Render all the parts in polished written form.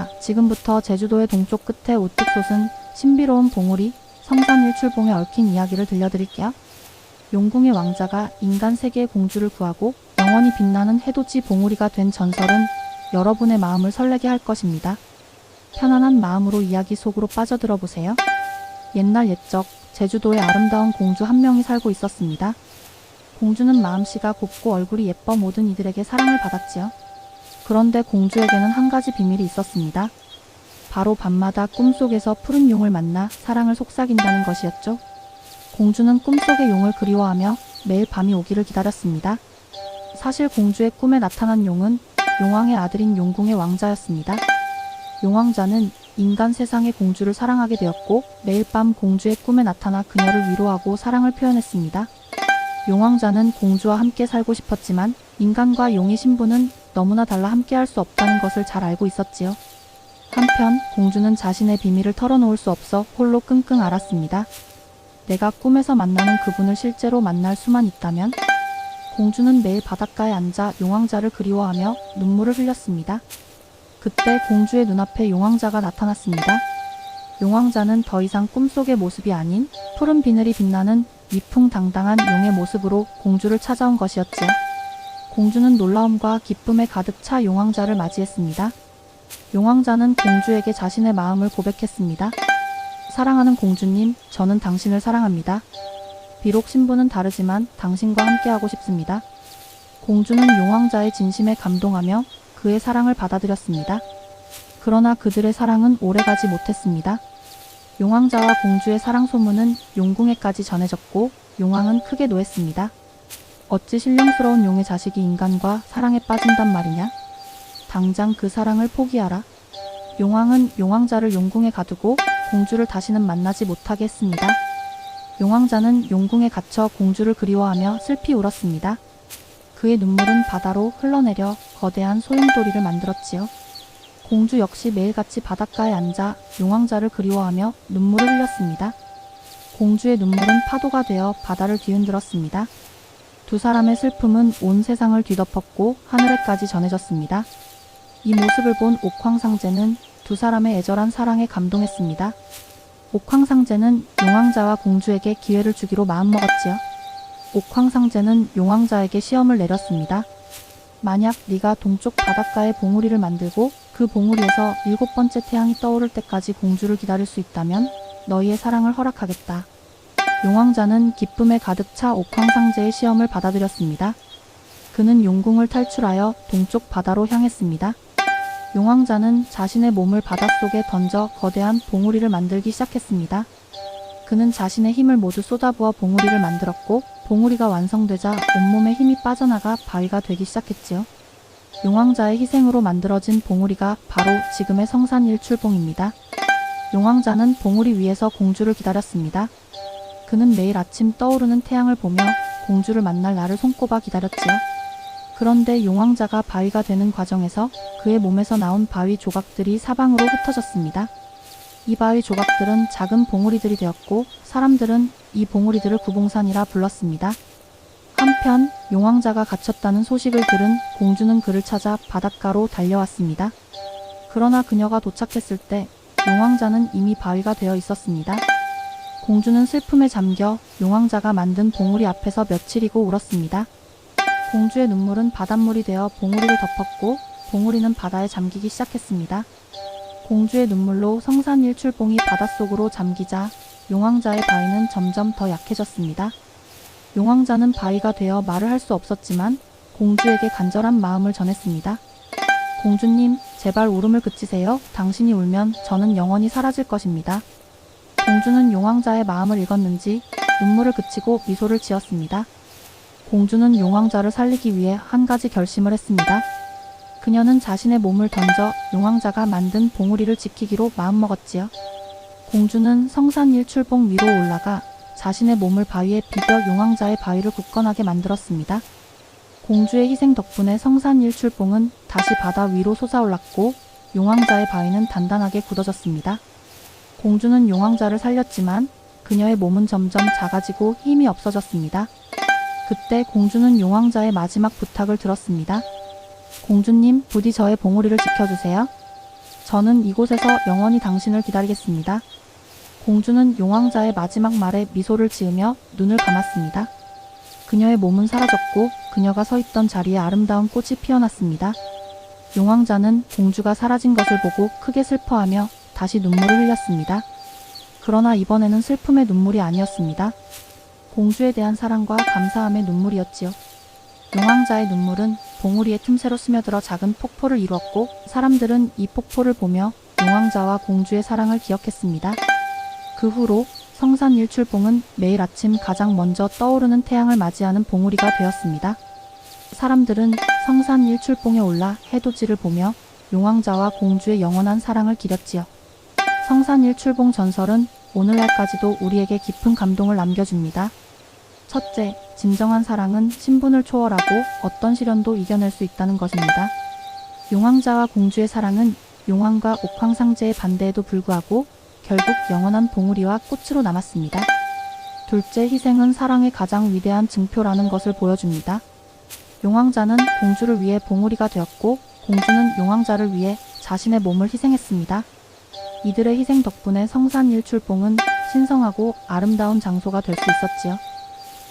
자, 지금부터 제주도의 동쪽 끝에 우뚝 솟은 신비로운 봉우리 성산일출봉에 얽힌 이야기를 들려드릴게요. 용궁의 왕자가 인간 세계의 공주를 구하고 영원히 빛나는 해돋이 봉우리가 된 전설은 여러분의 마음을 설레게 할 것입니다. 편안한 마음으로 이야기 속으로 빠져들어 보세요. 옛날 옛적 제주도에 아름다운 공주 한 명이 살고 있었습니다. 공주는 마음씨가 곱고 얼굴이 예뻐 모든 이들에게 사랑을 받았지요. 그런데 공주에게는 한 가지 비밀이 있었습니다. 바로 밤마다 꿈속에서 푸른 용을 만나 사랑을 속삭인다는 것이었죠. 공주는 꿈속의 용을 그리워하며 매일 밤이 오기를 기다렸습니다. 사실 공주의 꿈에 나타난 용은 용왕의 아들인 용궁의 왕자였습니다. 용왕자는 인간 세상의 공주를 사랑하게 되었고 매일 밤 공주의 꿈에 나타나 그녀를 위로하고 사랑을 표현했습니다. 용왕자는 공주와 함께 살고 싶었지만 인간과 용의 신분은 너무나 달라 함께할 수 없다는 것을 잘 알고 있었지요. 한편 공주는 자신의 비밀을 털어놓을 수 없어 홀로 끙끙 앓았습니다. 내가 꿈에서 만나는 그분을 실제로 만날 수만 있다면? 공주는 매일 바닷가에 앉아 용왕자를 그리워하며 눈물을 흘렸습니다. 그때 공주의 눈앞에 용왕자가 나타났습니다. 용왕자는 더 이상 꿈속의 모습이 아닌 푸른 비늘이 빛나는 위풍당당한 용의 모습으로 공주를 찾아온 것이었지요. 공주는 놀라움과 기쁨에 가득 차 용왕자를 맞이했습니다. 용왕자는 공주에게 자신의 마음을 고백했습니다. 사랑하는 공주님, 저는 당신을 사랑합니다. 비록 신분은 다르지만 당신과 함께하고 싶습니다. 공주는 용왕자의 진심에 감동하며 그의 사랑을 받아들였습니다. 그러나 그들의 사랑은 오래가지 못했습니다. 용왕자와 공주의 사랑 소문은 용궁에까지 전해졌고 용왕은 크게 노했습니다. 어찌 신령스러운 용의 자식이 인간과 사랑에 빠진단 말이냐? 당장 그 사랑을 포기하라. 용왕은 용왕자를 용궁에 가두고 공주를 다시는 만나지 못하게 했습니다. 용왕자는 용궁에 갇혀 공주를 그리워하며 슬피 울었습니다. 그의 눈물은 바다로 흘러내려 거대한 소용돌이를 만들었지요. 공주 역시 매일같이 바닷가에 앉아 용왕자를 그리워하며 눈물을 흘렸습니다. 공주의 눈물은 파도가 되어 바다를 뒤흔들었습니다. 두 사람의 슬픔은 온 세상을 뒤덮었고 하늘에까지 전해졌습니다. 이 모습을 본 옥황상제는 두 사람의 애절한 사랑에 감동했습니다. 옥황상제는 용왕자와 공주에게 기회를 주기로 마음먹었지요. 옥황상제는 용왕자에게 시험을 내렸습니다. 만약 네가 동쪽 바닷가에 봉우리를 만들고 그 봉우리에서 7번째 태양이 떠오를 때까지 공주를 기다릴 수 있다면 너희의 사랑을 허락하겠다. 용왕자는 기쁨에 가득 차 옥황상제의 시험을 받아들였습니다. 그는 용궁을 탈출하여 동쪽 바다로 향했습니다. 용왕자는 자신의 몸을 바닷속에 던져 거대한 봉우리를 만들기 시작했습니다. 그는 자신의 힘을 모두 쏟아부어 봉우리를 만들었고 봉우리가 완성되자 온몸에 힘이 빠져나가 바위가 되기 시작했지요. 용왕자의 희생으로 만들어진 봉우리가 바로 지금의 성산일출봉입니다. 용왕자는 봉우리 위에서 공주를 기다렸습니다. 그는 매일 아침 떠오르는 태양을 보며 공주를 만날 날을 손꼽아 기다렸지요. 그런데 용왕자가 바위가 되는 과정에서 그의 몸에서 나온 바위 조각들이 사방으로 흩어졌습니다. 이 바위 조각들은 작은 봉우리들이 되었고 사람들은 이 봉우리들을 구봉산이라 불렀습니다. 한편 용왕자가 갇혔다는 소식을 들은 공주는 그를 찾아 바닷가로 달려왔습니다. 그러나 그녀가 도착했을 때 용왕자는 이미 바위가 되어 있었습니다. 공주는 슬픔에 잠겨 용왕자가 만든 봉우리 앞에서 며칠이고 울었습니다. 공주의 눈물은 바닷물이 되어 봉우리를 덮었고 봉우리는 바다에 잠기기 시작했습니다. 공주의 눈물로 성산일출봉이 바닷속으로 잠기자 용왕자의 바위는 점점 더 약해졌습니다. 용왕자는 바위가 되어 말을 할 수 없었지만 공주에게 간절한 마음을 전했습니다. 공주님, 제발 울음을 그치세요. 당신이 울면 저는 영원히 사라질 것입니다. 공주는 용왕자의 마음을 읽었는지 눈물을 그치고 미소를 지었습니다. 공주는 용왕자를 살리기 위해 한 가지 결심을 했습니다. 그녀는 자신의 몸을 던져 용왕자가 만든 봉우리를 지키기로 마음먹었지요. 공주는 성산일출봉 위로 올라가 자신의 몸을 바위에 비벼 용왕자의 바위를 굳건하게 만들었습니다. 공주의 희생 덕분에 성산일출봉은 다시 바다 위로 솟아올랐고 용왕자의 바위는 단단하게 굳어졌습니다. 공주는 용왕자를 살렸지만 그녀의 몸은 점점 작아지고 힘이 없어졌습니다. 그때 공주는 용왕자의 마지막 부탁을 들었습니다. 공주님, 부디 저의 봉우리를 지켜주세요. 저는 이곳에서 영원히 당신을 기다리겠습니다. 공주는 용왕자의 마지막 말에 미소를 지으며 눈을 감았습니다. 그녀의 몸은 사라졌고 그녀가 서 있던 자리에 아름다운 꽃이 피어났습니다. 용왕자는 공주가 사라진 것을 보고 크게 슬퍼하며 다시 눈물을 흘렸습니다. 그러나 이번에는 슬픔의 눈물이 아니었습니다. 공주에 대한 사랑과 감사함의 눈물이었지요. 용왕자의 눈물은 봉우리의 틈새로 스며들어 작은 폭포를 이루었고 사람들은 이 폭포를 보며 용왕자와 공주의 사랑을 기억했습니다. 그 후로 성산 일출봉은 매일 아침 가장 먼저 떠오르는 태양을 맞이하는 봉우리가 되었습니다. 사람들은 성산 일출봉에 올라 해돋이를 보며 용왕자와 공주의 영원한 사랑을 기렸지요. 성산 일출봉 전설은 오늘날까지도 우리에게 깊은 감동을 남겨줍니다. 첫째, 진정한 사랑은 신분을 초월하고 어떤 시련도 이겨낼 수 있다는 것입니다. 용왕자와 공주의 사랑은 용왕과 옥황상제의 반대에도 불구하고 결국 영원한 봉우리와 꽃으로 남았습니다. 둘째, 희생은 사랑의 가장 위대한 증표라는 것을 보여줍니다. 용왕자는 공주를 위해 봉우리가 되었고 공주는 용왕자를 위해 자신의 몸을 희생했습니다. 이들의 희생 덕분에 성산 일출봉은 신성하고 아름다운 장소가 될 수 있었지요.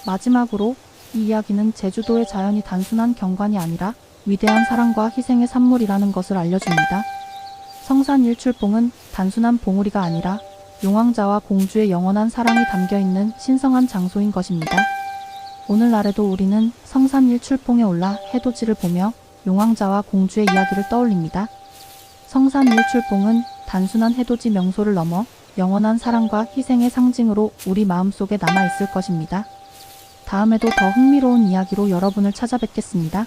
마지막으로 이 이야기는 제주도의 자연이 단순한 경관이 아니라 위대한 사랑과 희생의 산물이라는 것을 알려줍니다. 성산 일출봉은 단순한 봉우리가 아니라 용왕자와 공주의 영원한 사랑이 담겨있는 신성한 장소인 것입니다. 오늘날에도 우리는 성산 일출봉에 올라 해돋이를 보며 용왕자와 공주의 이야기를 떠올립니다. 성산 일출봉은 단순한 해돋이 명소를 넘어 영원한 사랑과 희생의 상징으로 우리 마음속에 남아있을 것입니다. 다음에도 더 흥미로운 이야기로 여러분을 찾아뵙겠습니다.